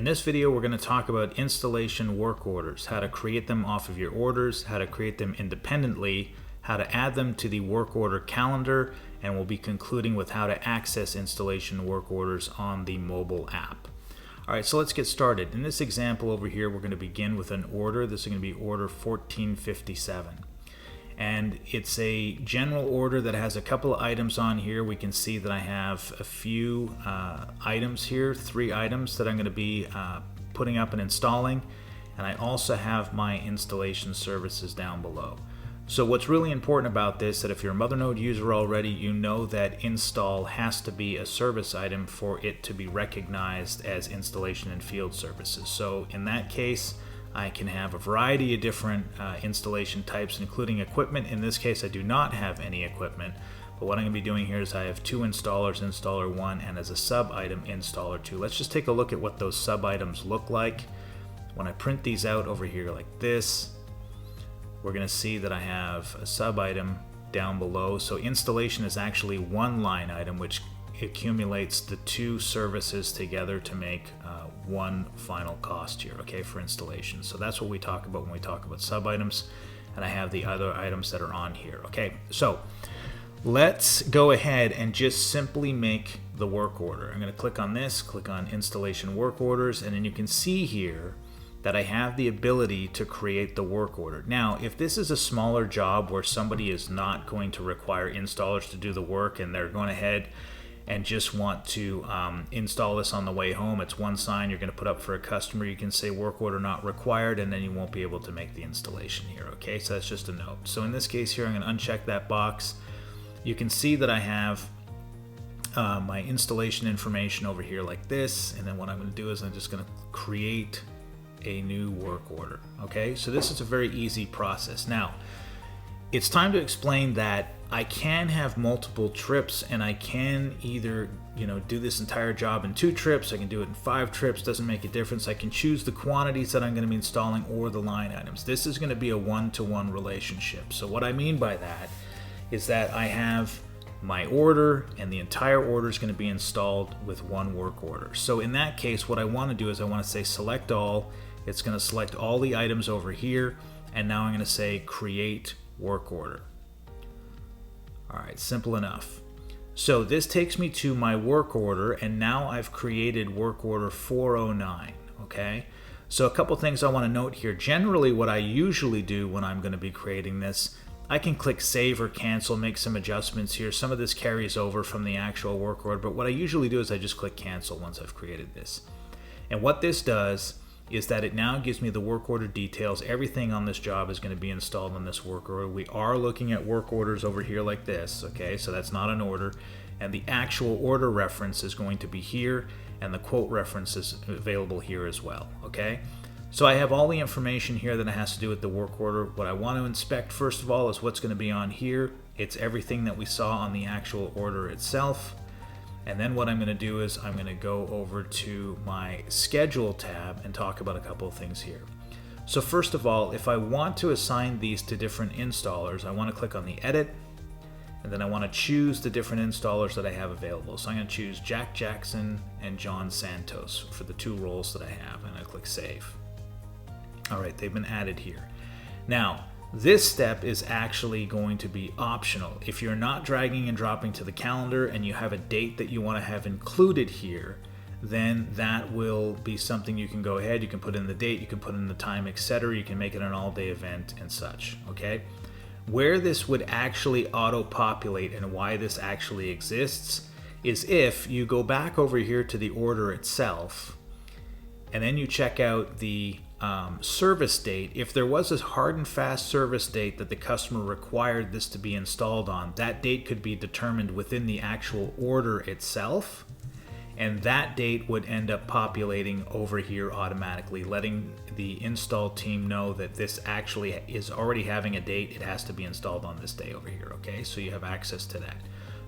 In this video, we're going to talk about installation work orders, how to create them off of your orders, how to create them independently, how to add them to the work order calendar, and we'll be concluding with how to access installation work orders on the mobile app. All right, so let's get started. In this example over here, we're going to begin with an order. This is going to be order 1457. And it's a general order that has a couple of items on here. We can see that I have a few items here, 3 items that I'm going to be putting up and installing. And I also have my installation services down below. So what's really important about this, that if you're a Mothernode user already, you know that install has to be a service item for it to be recognized as installation and field services. So in that case, I can have a variety of different installation types, including equipment. In this case, I do not have any equipment, but what I'm going to be doing here is I have 2 installers, installer 1, and as a sub item, installer 2. Let's just take a look at what those sub items look like. When I print these out over here like this, we're going to see that I have a sub item down below. So installation is actually one line item, which accumulates the 2 services together to make one final cost here, okay, for installation. So that's what we talk about when we talk about sub items, and I have the other items that are on here. Okay, so let's go ahead and just simply make the work order. I'm going to click on this, click on installation work orders, and then you can see here that I have the ability to create the work order. Now, if this is a smaller job where somebody is not going to require installers to do the work and they're going ahead and just want to install this on the way home, it's one sign you're going to put up for a customer. You can say work order not required, and then you won't be able to make the installation here. Okay, so that's just a note. So in this case here, I'm going to uncheck that box. You can see that I have my installation information over here like this, and then what I'm going to do is I'm just going to create a new work order. Okay, so this is a very easy process. Now, it's time to explain that I can have multiple trips, and I can either, do this entire job in 2 trips. I can do it in 5 trips. Doesn't make a difference. I can choose the quantities that I'm going to be installing or the line items. This is going to be a one-to-one relationship. So what I mean by that is that I have my order, and the entire order is going to be installed with one work order. So in that case, what I want to do is I want to say select all. It's going to select all the items over here, and now I'm going to say create work order. All right, simple enough. So this takes me to my work order, and now I've created work order 409, okay? So a couple things I want to note here. Generally, what I usually do when I'm going to be creating this, I can click save or cancel, make some adjustments here. Some of this carries over from the actual work order, but what I usually do is I just click cancel once I've created this. And what this does is that it now gives me the work order details. Everything on this job is going to be installed on this work order. We are looking at work orders over here like this, okay? So that's not an order. And the actual order reference is going to be here, and the quote reference is available here as well, okay? So I have all the information here that it has to do with the work order. What I want to inspect first of all is what's going to be on here. It's everything that we saw on the actual order itself. And then what I'm going to do is I'm going to go over to my schedule tab and talk about a couple of things here. So first of all, if I want to assign these to different installers, I want to click on the edit, and then I want to choose the different installers that I have available. So I'm going to choose Jack Jackson and John Santos for the 2 roles that I have, and I click save. All right, they've been added here. Now, this step is actually going to be optional. If you're not dragging and dropping to the calendar and you have a date that you want to have included here, then that will be something you can go ahead. You can put in the date, you can put in the time, etc. You can make it an all-day event and such, okay? Where this would actually auto-populate and why this actually exists is if you go back over here to the order itself, and then you check out the service date. If there was a hard and fast service date that the customer required this to be installed on, that date could be determined within the actual order itself, and that date would end up populating over here automatically, letting the install team know that this actually is already having a date. It has to be installed on this day over here, okay? So you have access to that.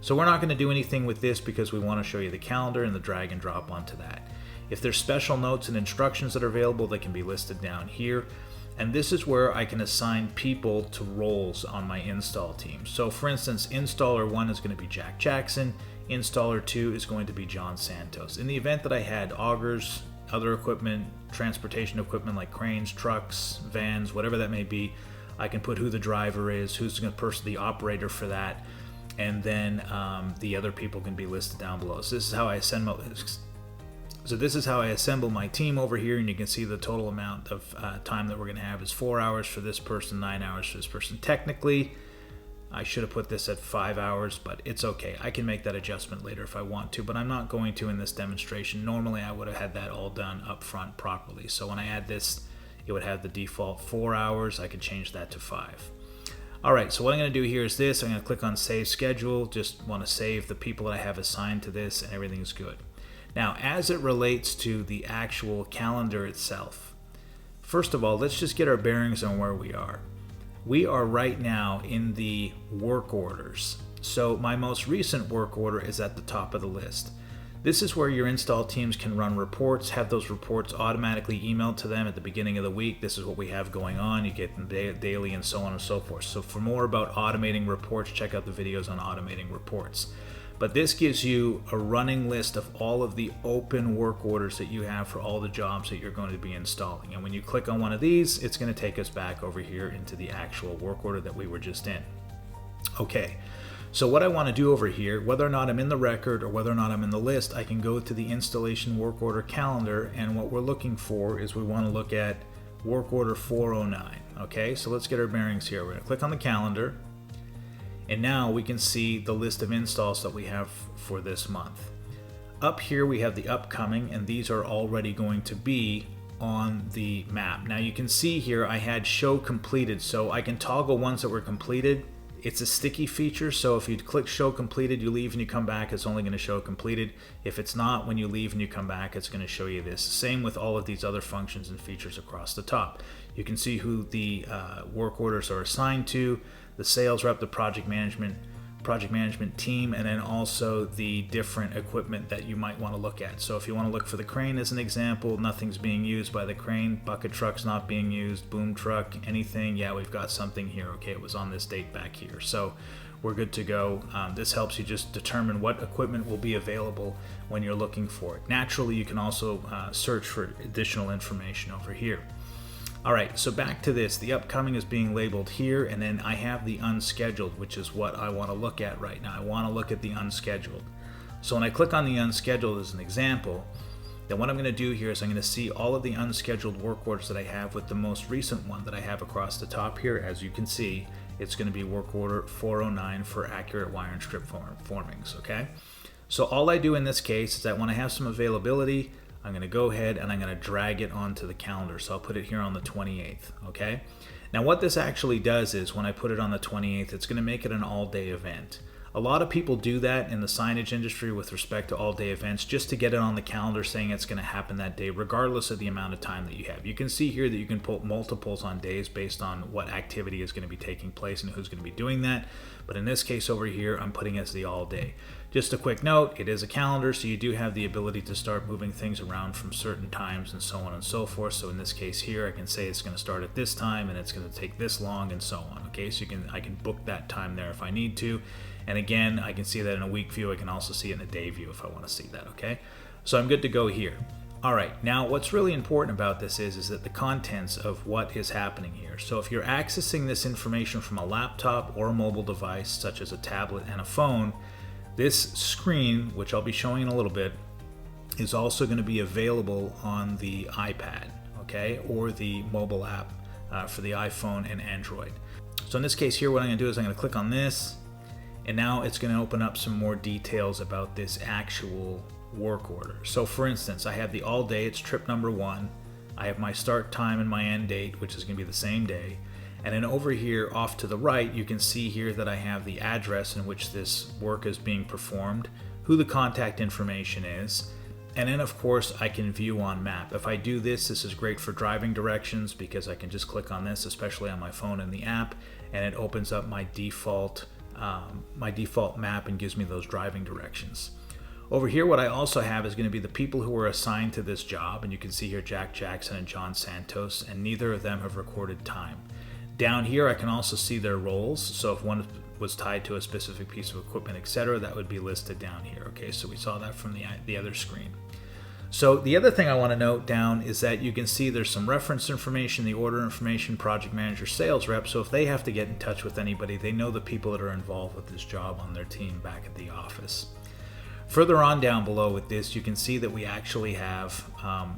So we're not going to do anything with this because we want to show you the calendar and the drag and drop onto that. If there's special notes and instructions that are available, they can be listed down here. And this is where I can assign people to roles on my install team. So for instance, installer 1 is going to be Jack Jackson. Installer 2 is going to be John Santos. In the event that I had augers other equipment, transportation equipment like cranes, trucks, vans, whatever that may be. I can put who the driver is, who's the operator for that, and then the other people can be listed down below. So this is how I assemble my team over here, and you can see the total amount of time that we're going to have is 4 hours for this person, 9 hours for this person. Technically, I should have put this at 5 hours, but it's okay. I can make that adjustment later if I want to, but I'm not going to in this demonstration. Normally, I would have had that all done up front properly. So when I add this, it would have the default 4 hours. I could change that to 5. All right, so what I'm going to do here is this. I'm going to click on Save Schedule. Just want to save the people that I have assigned to this, and everything's good. Now, as it relates to the actual calendar itself, first of all, let's just get our bearings on where we are. We are right now in the work orders. So my most recent work order is at the top of the list. This is where your install teams can run reports, have those reports automatically emailed to them at the beginning of the week. This is what we have going on. You get them daily and so on and so forth. So for more about automating reports, check out the videos on automating reports. But this gives you a running list of all of the open work orders that you have for all the jobs that you're going to be installing. And when you click on one of these, it's going to take us back over here into the actual work order that we were just in. Okay, so what I want to do over here, whether or not I'm in the record or whether or not I'm in the list, I can go to the installation work order calendar, and what we're looking for is we want to look at work order 409. Okay, so let's get our bearings here. We're going to click on the calendar. And now we can see the list of installs that we have for this month. Up here we have the upcoming, and these are already going to be on the map. Now you can see here I had show completed, so I can toggle ones that were completed. It's a sticky feature, so if you click show completed, you leave and you come back, it's only going to show completed. If it's not, when you leave and you come back, it's going to show you this. Same with all of these other functions and features across the top. You can see who the work orders are assigned to, the sales rep, the project management team, and then also the different equipment that you might want to look at. So if you want to look for the crane as an example, nothing's being used by the crane, bucket truck's not being used, boom truck, anything, yeah, we've got something here. Okay, it was on this date back here. So we're good to go. This helps you just determine what equipment will be available when you're looking for it. Naturally, you can also search for additional information over here. All right, so back to this. The upcoming is being labeled here, and then I have the unscheduled, which is what I want to look at right now. I want to look at the unscheduled. So when I click on the unscheduled as an example, then what I'm going to do here is I'm going to see all of the unscheduled work orders that I have with the most recent one that I have across the top here. As you can see, it's going to be work order 409 for accurate wire and strip formings, okay? So all I do in this case is that when I have some availability, I'm going to go ahead and I'm going to drag it onto the calendar. So I'll put it here on the 28th, okay? Now what this actually does is when I put it on the 28th, it's going to make it an all-day event. A lot of people do that in the signage industry with respect to all-day events just to get it on the calendar saying it's going to happen that day regardless of the amount of time that you have. You can see here that you can put multiples on days based on what activity is going to be taking place and who's going to be doing that. But in this case over here, I'm putting it as the all-day. Just a quick note, it is a calendar, so you do have the ability to start moving things around from certain times and so on and so forth. So in this case here, I can say it's going to start at this time and it's going to take this long and so on. Okay, so I can book that time there if I need to. And again, I can see that in a week view. I can also see it in a day view if I want to see that, okay? So I'm good to go here. All right, now what's really important about this is that the contents of what is happening here. So if you're accessing this information from a laptop or a mobile device, such as a tablet and a phone, this screen, which I'll be showing in a little bit, is also going to be available on the iPad, okay, or the mobile app for the iPhone and Android. So in this case here, what I'm going to do is I'm going to click on this, and now it's going to open up some more details about this actual work order. So for instance, I have the all day, it's trip number 1. I have my start time and my end date, which is going to be the same day. And then over here off to the right, you can see here that I have the address in which this work is being performed, who the contact information is, and then of course I can view on map. If I do this, this is great for driving directions because I can just click on this, especially on my phone in the app, and it opens up my default map and gives me those driving directions. Over here, what I also have is going to be the people who were assigned to this job, and you can see here Jack Jackson and John Santos, and neither of them have recorded time. Down here, I can also see their roles. So if one was tied to a specific piece of equipment, etc., that would be listed down here. Okay, so we saw that from the other screen. So the other thing I want to note down is that you can see there's some reference information, the order information, project manager, sales rep. So if they have to get in touch with anybody, they know the people that are involved with this job on their team back at the office. Further on down below with this, you can see that we actually have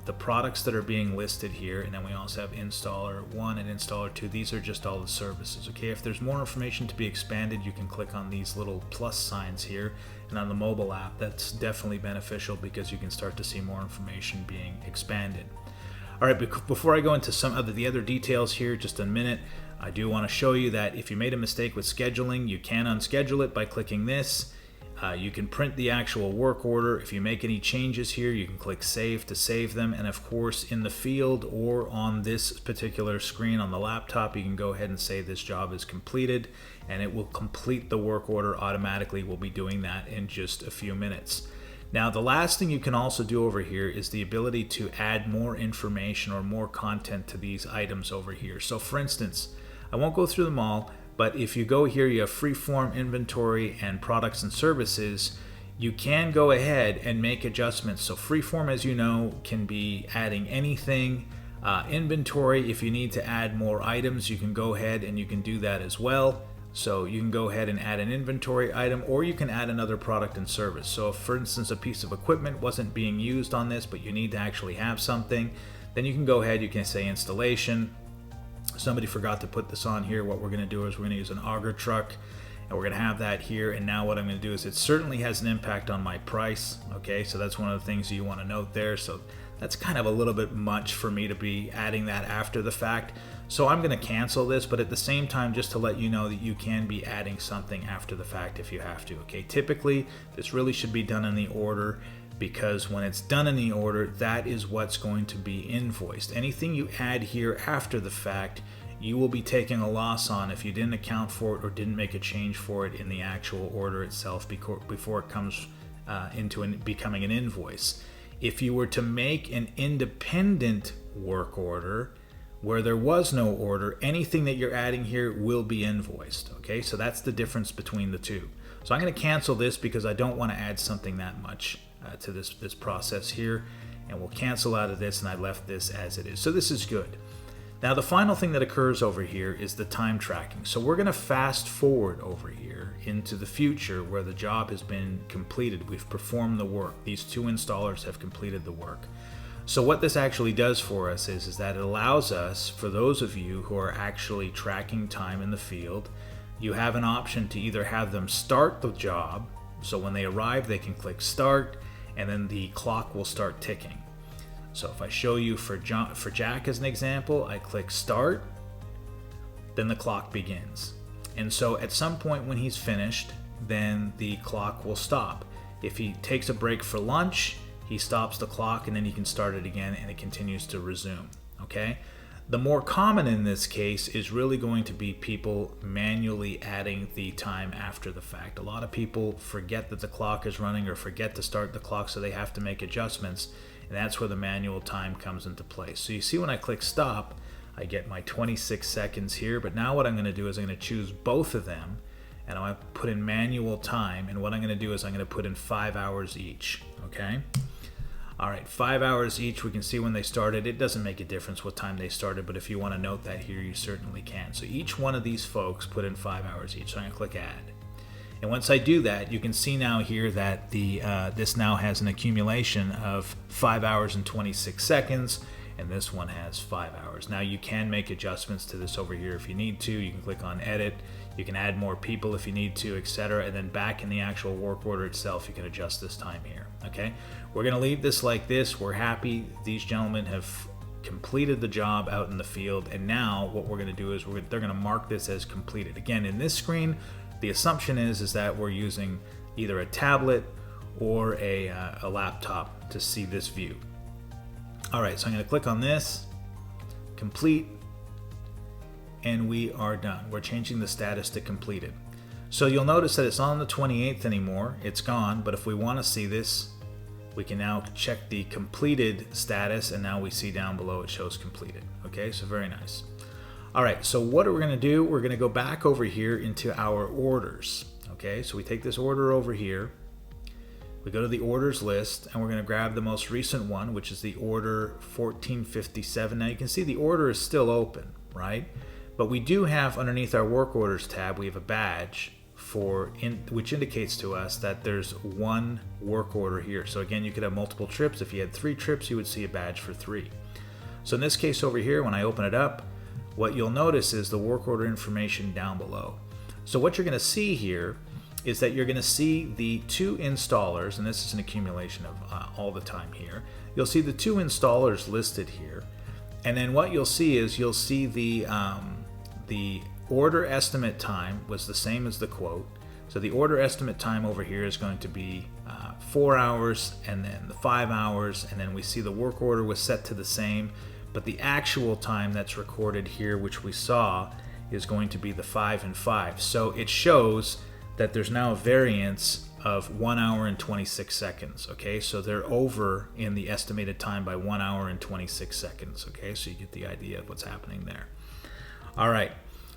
the products that are being listed here, and then we also have installer 1 and installer 2. These are just all the services. Okay, if there's more information to be expanded, you can click on these little plus signs here, and on the mobile app, that's definitely beneficial because you can start to see more information being expanded. All right, before I go into some of the other details here, just a minute, I do want to show you that if you made a mistake with scheduling, you can unschedule it by clicking this. You can print the actual work order. If you make any changes here, you can click save to save them. And of course, in the field or on this particular screen on the laptop, you can go ahead and say this job is completed, and it will complete the work order automatically. We'll be doing that in just a few minutes. Now, the last thing you can also do over here is the ability to add more information or more content to these items over here. So for instance, I won't go through them all, but if you go here, you have freeform inventory and products and services. You can go ahead and make adjustments. So freeform, as you know, can be adding anything. Inventory, if you need to add more items, you can go ahead and you can do that as well. So you can go ahead and add an inventory item, or you can add another product and service. So if, for instance, a piece of equipment wasn't being used on this, but you need to actually have something, then you can go ahead, you can say installation. Somebody forgot to put this on here. What we're going to do is we're going to use an auger truck, and we're going to have that here. And now what I'm going to do is it certainly has an impact on my price. Okay, so that's one of the things you want to note there. So that's kind of a little bit much for me to be adding that after the fact. So I'm going to cancel this, but at the same time, just to let you know that you can be adding something after the fact if you have to. Okay, typically this really should be done in the order, because when it's done in the order, that is what's going to be invoiced. Anything you add here after the fact, you will be taking a loss on if you didn't account for it or didn't make a change for it in the actual order itself before it comes into becoming an invoice. If you were to make an independent work order where there was no order, anything that you're adding here will be invoiced. Okay, so that's the difference between the two. So I'm going to cancel this because I don't want to add something that much to this process here, and we'll cancel out of this, and I left this as it is. So this is good. Now the final thing that occurs over here is the time tracking. So we're going to fast forward over here into the future where the job has been completed. We've performed the work. These 2 installers have completed the work. So what this actually does for us is that it allows us, for those of you who are actually tracking time in the field, you have an option to either have them start the job, so when they arrive they can click start, and then the clock will start ticking. So if I show you for Jack as an example, I click start, then the clock begins. And so at some point when he's finished, then the clock will stop. If he takes a break for lunch, he stops the clock, and then he can start it again, and it continues to resume. Okay? The more common in this case is really going to be people manually adding the time after the fact. A lot of people forget that the clock is running or forget to start the clock, so they have to make adjustments, and that's where the manual time comes into play. So you see when I click stop, I get my 26 seconds here, but now what I'm going to do is I'm going to choose both of them, and I'm going to put in manual time, and what I'm going to do is I'm going to put in 5 hours each. Okay? All right, 5 hours each. We can see when they started. It doesn't make a difference what time they started, but if you want to note that here, you certainly can. So each one of these folks put in 5 hours each. So I'm going to click add. And once I do that, you can see now here that this now has an accumulation of 5 hours and 26 seconds, and this one has 5 hours. Now you can make adjustments to this over here if you need to. You can click on edit. You can add more people if you need to, etc. And then back in the actual work order itself, you can adjust this time here. Okay, we're going to leave this like this. We're happy these gentlemen have completed the job out in the field, and now what we're going to do is they're going to mark this as completed. Again, in this screen, the assumption is that we're using either a tablet or a laptop to see this view. All right, so I'm going to click on this, complete, and we are done. We're changing the status to completed. So you'll notice that it's not on the 28th anymore. It's gone, but if we want to see this, we can now check the completed status, and now we see down below it shows completed. Okay, so very nice. All right, so what are we going to do? We're going to go back over here into our orders. Okay, so we take this order over here. We go to the orders list, and we're going to grab the most recent one, which is the order 1457. Now you can see the order is still open, right? But we do have underneath our work orders tab, we have a badge which indicates to us that there's one work order here. So again, you could have multiple trips. If you had 3 trips, you would see a badge for 3. So in this case over here, when I open it up, what you'll notice is the work order information down below. So what you're going to see here is that you're going to see the 2 installers, and this is an accumulation of all the time here. You'll see the 2 installers listed here, and then what you'll see is you'll see the order estimate time was the same as the quote. So the order estimate time over here is going to be 4 hours, and then the 5 hours, and then we see the work order was set to the same, but the actual time that's recorded here, which we saw, is going to be the 5 and 5. So it shows that there's now a variance of 1 hour and 26 seconds. Okay, so they're over in the estimated time by 1 hour and 26 seconds. Okay, so you get the idea of what's happening there. All right.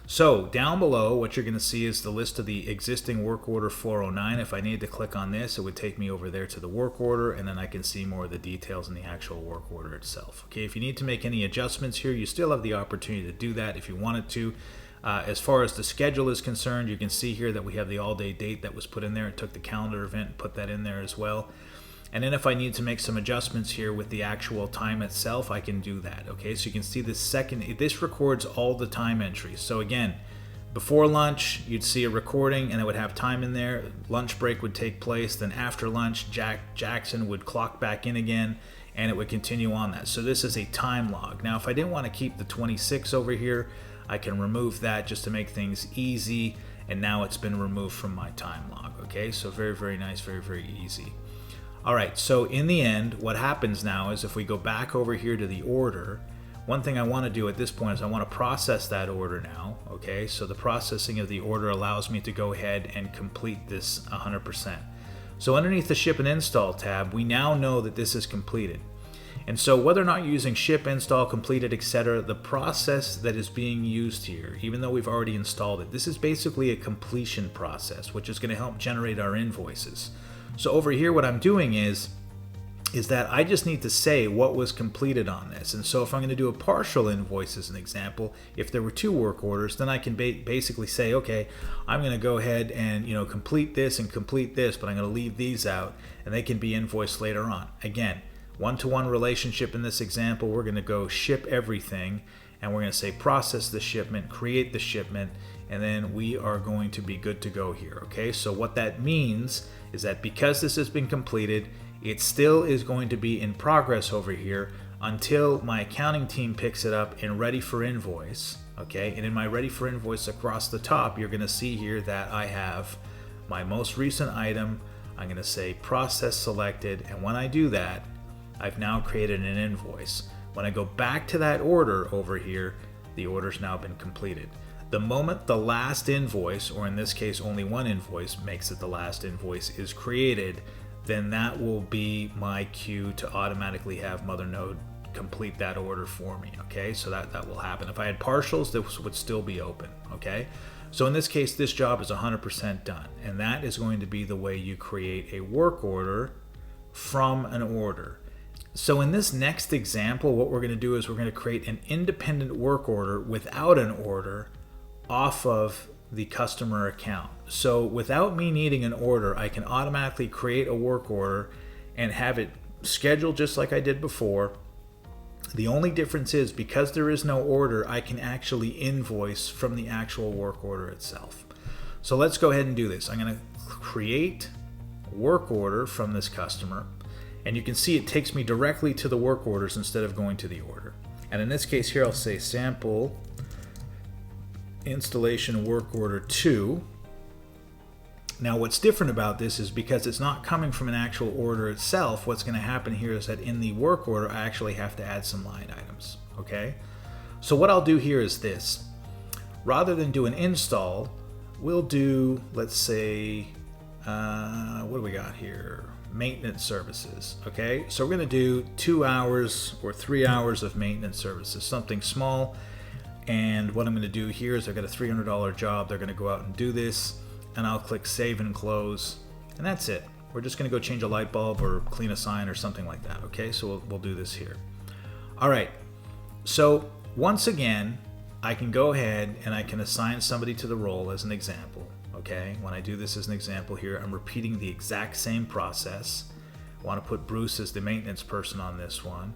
So down below, what you're going to see is the list of the existing work order 409. If I needed to click on this, it would take me over there to the work order, and then I can see more of the details in the actual work order itself. Okay, if you need to make any adjustments here, you still have the opportunity to do that if you wanted to. As far as the schedule is concerned, you can see here that we have the all-day date that was put in there. It took the calendar event and put that in there as well. And then if I need to make some adjustments here with the actual time itself, I can do that. Okay, so you can see this records all the time entries. So again, before lunch, you'd see a recording and it would have time in there. Lunch break would take place. Then after lunch, Jackson would clock back in again, and it would continue on that. So this is a time log. Now, if I didn't want to keep the 26 over here, I can remove that just to make things easy. And now it's been removed from my time log. Okay, so very, very nice, very, very easy. All right, so in the end, what happens now is if we go back over here to the order, one thing I want to do at this point is I want to process that order now, okay? So the processing of the order allows me to go ahead and complete this 100%. So underneath the Ship and Install tab, we now know that this is completed. And so whether or not you're using ship, install, completed, etc., the process that is being used here, even though we've already installed it, this is basically a completion process, which is going to help generate our invoices. So over here, what I'm doing is that I just need to say what was completed on this. And so if I'm going to do a partial invoice as an example, if there were 2 work orders, then I can basically say, okay, I'm going to go ahead and complete this and complete this, but I'm going to leave these out, and they can be invoiced later on. Again, one-to-one relationship in this example, we're going to go ship everything, and we're going to say process the shipment, create the shipment, and then we are going to be good to go here. Okay, so what that means is that because this has been completed, it still is going to be in progress over here until my accounting team picks it up and ready for invoice. Okay, and in my ready for invoice across the top, you're going to see here that I have my most recent item. I'm going to say process selected, and when I do that, I've now created an invoice. When I go back to that order over here, the order's now been completed. The moment the last invoice, or in this case only one invoice makes it the last invoice, is created, then that will be my cue to automatically have Mothernode complete that order for me. Okay, so that will happen. If I had partials, this would still be open. Okay, so in this case, this job is 100% done, and that is going to be the way you create a work order from an order. So in this next example, what we're going to do is we're going to create an independent work order without an order off of the customer account. So without me needing an order, I can automatically create a work order and have it scheduled just like I did before. The only difference is because there is no order, I can actually invoice from the actual work order itself. So let's go ahead and do this. I'm going to create a work order from this customer, and you can see it takes me directly to the work orders instead of going to the order. And in this case here, I'll say sample installation work order 2. Now what's different about this is because it's not coming from an actual order itself, what's going to happen here is that in the work order I actually have to add some line items. Okay, so what I'll do here is this. Rather than do an install, we'll do, let's say, what do we got here? Maintenance services. Okay, so we're going to do 2 hours or 3 hours of maintenance services, something small. And what I'm going to do here is I've got a $300 job. They're going to go out and do this, and I'll click save and close, and that's it. We're just going to go change a light bulb or clean a sign or something like that. Okay, so we'll do this here. All right, so once again, I can go ahead and I can assign somebody to the role as an example. Okay, when I do this as an example here, I'm repeating the exact same process. I want to put Bruce as the maintenance person on this one.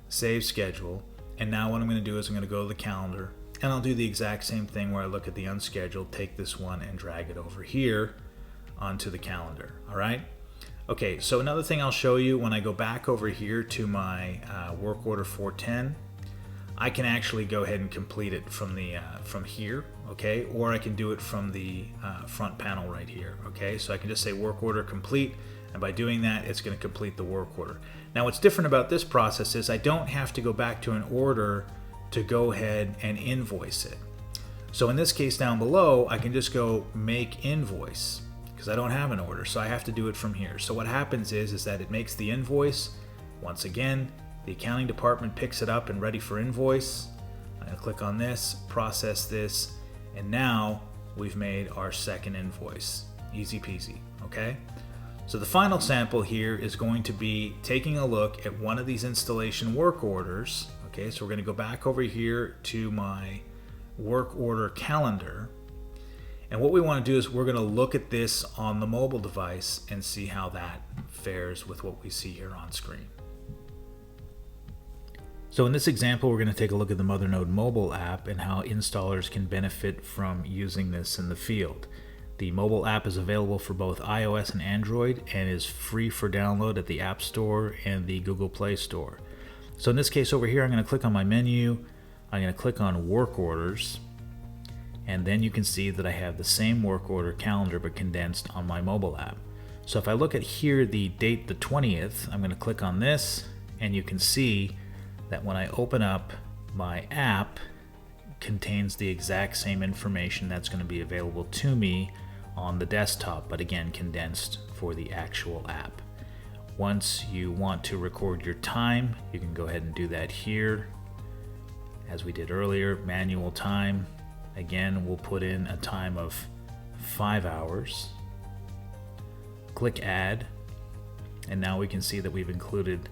Save schedule. And now what I'm going to do is I'm going to go to the calendar and I'll do the exact same thing where I look at the unscheduled, take this one and drag it over here onto the calendar. All right. Okay, so another thing I'll show you when I go back over here to my work order 410, I can actually go ahead and complete it from the from here, okay, or I can do it from the front panel right here. Okay, so I can just say work order complete, and by doing that, it's going to complete the work order. Now, what's different about this process is I don't have to go back to an order to go ahead and invoice it. So in this case down below, I can just go make invoice because I don't have an order, so I have to do it from here. So what happens is that it makes the invoice. Once again, the accounting department picks it up and ready for invoice. I'm going to click on this, process this, and now we've made our second invoice. Easy peasy, okay? So the final sample here is going to be taking a look at one of these installation work orders. Okay, so we're going to go back over here to my work order calendar. And what we want to do is we're going to look at this on the mobile device and see how that fares with what we see here on screen. So in this example, we're going to take a look at the Mothernode mobile app and how installers can benefit from using this in the field. The mobile app is available for both iOS and Android and is free for download at the App Store and the Google Play Store. So in this case over here, I'm going to click on my menu. I'm going to click on Work Orders. And then you can see that I have the same work order calendar but condensed on my mobile app. So if I look at here the date the 20th, I'm going to click on this and you can see that when I open up my app, it contains the exact same information that's going to be available to me on the desktop, but again condensed for the actual app. Once you want to record your time, you can go ahead and do that here. As we did earlier, manual time. Again, we'll put in a time of 5 hours. Click add, and now we can see that we've included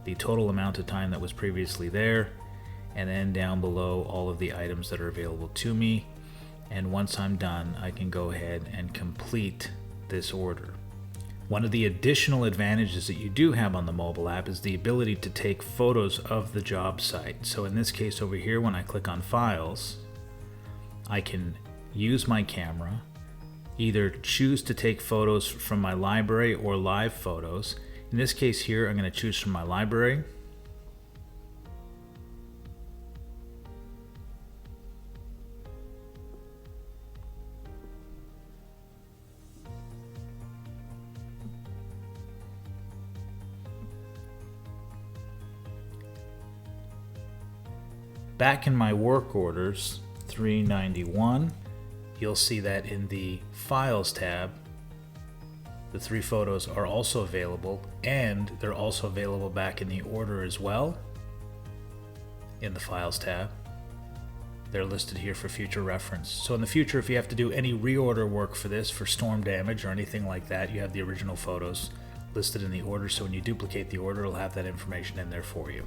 the total amount of time that was previously there, and then down below all of the items that are available to me. And once I'm done, I can go ahead and complete this order. One of the additional advantages that you do have on the mobile app is the ability to take photos of the job site. So in this case over here, when I click on Files, I can use my camera, either choose to take photos from my library or live photos. In this case here, I'm going to choose from my library. Back in my work orders, 391, you'll see that in the Files tab, the 3 photos are also available, and they're also available back in the order as well. In the Files tab, they're listed here for future reference. So in the future, if you have to do any reorder work for this, for storm damage or anything like that, you have the original photos listed in the order, so when you duplicate the order, it'll have that information in there for you.